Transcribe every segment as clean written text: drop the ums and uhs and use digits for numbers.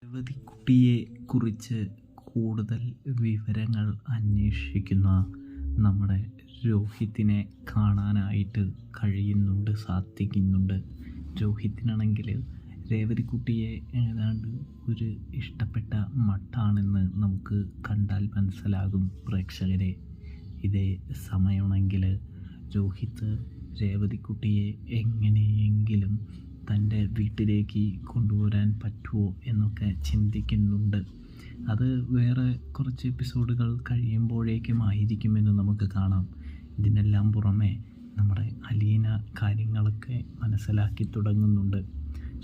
രേവതിക്കുട്ടിയെ കുറിച്ച് കൂടുതൽ വിവരങ്ങൾ അന്വേഷിക്കുന്ന നമ്മുടെ രോഹിത്തിനെ കാണാനായിട്ട് സാധിക്കുന്നുണ്ട്. രോഹിത്തിനാണെങ്കിൽ രേവതിക്കുട്ടിയെ ഏതാണ്ട് ഒരു ഇഷ്ടപ്പെട്ട മട്ടാണെന്ന് നമുക്ക് കണ്ടാൽ മനസ്സിലാകും പ്രേക്ഷകരെ. ഇതേ സമയമാണെങ്കിൽ രോഹിത്ത് രേവതിക്കുട്ടിയെ എങ്ങനെയെങ്കിലും തൻ്റെ വീട്ടിലേക്ക് കൊണ്ടുവരാൻ പറ്റുമോ എന്നൊക്കെ ചിന്തിക്കുന്നുണ്ട്. അത് വേറെ കുറച്ച് എപ്പിസോഡുകൾ കഴിയുമ്പോഴേക്കുമായിരിക്കുമെന്ന് നമുക്ക് കാണാം. ഇതിനെല്ലാം പുറമെ നമ്മുടെ അലീന കാര്യങ്ങളൊക്കെ മനസ്സിലാക്കി തുടങ്ങുന്നുണ്ട്.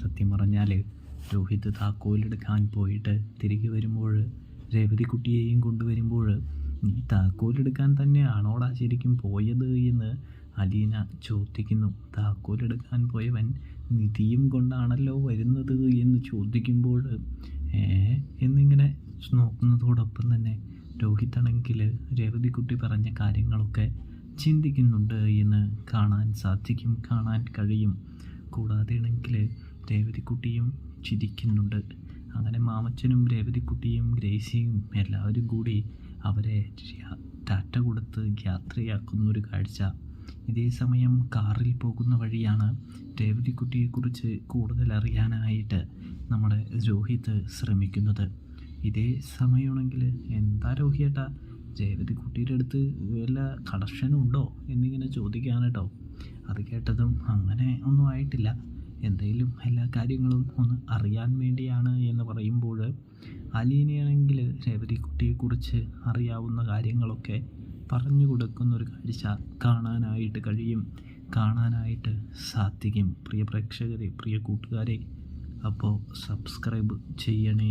സത്യം പറഞ്ഞാൽ രോഹിത് താക്കോലെടുക്കാൻ പോയിട്ട് തിരികെ വരുമ്പോൾ രേവതിക്കുട്ടിയെയും കൊണ്ടുവരുമ്പോൾ നീ താക്കോലെടുക്കാൻ തന്നെയാണോടാ ശരിക്കും പോയത് എന്ന് അലീന ചോദിക്കുന്നു. താക്കോലെടുക്കാൻ പോയവൻ നിധിയും കൊണ്ടാണല്ലോ വരുന്നത് എന്ന് ചോദിക്കുമ്പോൾ എന്നിങ്ങനെ നോക്കുന്നതോടൊപ്പം തന്നെ രോഹിത്താണെങ്കിൽ രേവതിക്കുട്ടി പറഞ്ഞ കാര്യങ്ങളൊക്കെ ചിന്തിക്കുന്നുണ്ട് എന്ന് കാണാൻ കഴിയും. കൂടാതെ ആണെങ്കിൽ രേവതിക്കുട്ടിയും ചിരിക്കുന്നുണ്ട്. അങ്ങനെ മാമച്ചനും രേവതിക്കുട്ടിയും ഗ്രേസിയും എല്ലാവരും കൂടി അവരെ ടാറ്റ കൊടുത്ത് യാത്രയാക്കുന്നൊരു കാഴ്ച. ഇതേ സമയം കാറിൽ പോകുന്ന വഴിയാണ് രേവതിക്കുട്ടിയെക്കുറിച്ച് കൂടുതൽ അറിയാനായിട്ട് നമ്മുടെ രോഹിത് ശ്രമിക്കുന്നത്. ഇതേ സമയമാണെങ്കിൽ എന്താ രോഹിയേട്ടാ, രേവതിക്കുട്ടിയുടെ അടുത്ത് വല്ല കണക്ഷനും ഉണ്ടോ എന്നിങ്ങനെ ചോദിക്കുകയാണ് കേട്ടോ. അത് കേട്ടതും അങ്ങനെ ഒന്നും ആയിട്ടില്ല, എന്തെങ്കിലും എല്ലാ കാര്യങ്ങളും ഒന്ന് അറിയാൻ വേണ്ടിയാണ് എന്ന് പറയുമ്പോൾ അലീനയാണെങ്കിൽ രേവതിക്കുട്ടിയെക്കുറിച്ച് അറിയാവുന്ന കാര്യങ്ങളൊക്കെ പറഞ്ഞു കൊടുക്കുന്നൊരു കാഴ്ച കാണാനായിട്ട് സാധിക്കും. പ്രിയ പ്രേക്ഷകരെ, പ്രിയ കൂട്ടുകാരെ, അപ്പോൾ സബ്സ്ക്രൈബ് ചെയ്യണേ.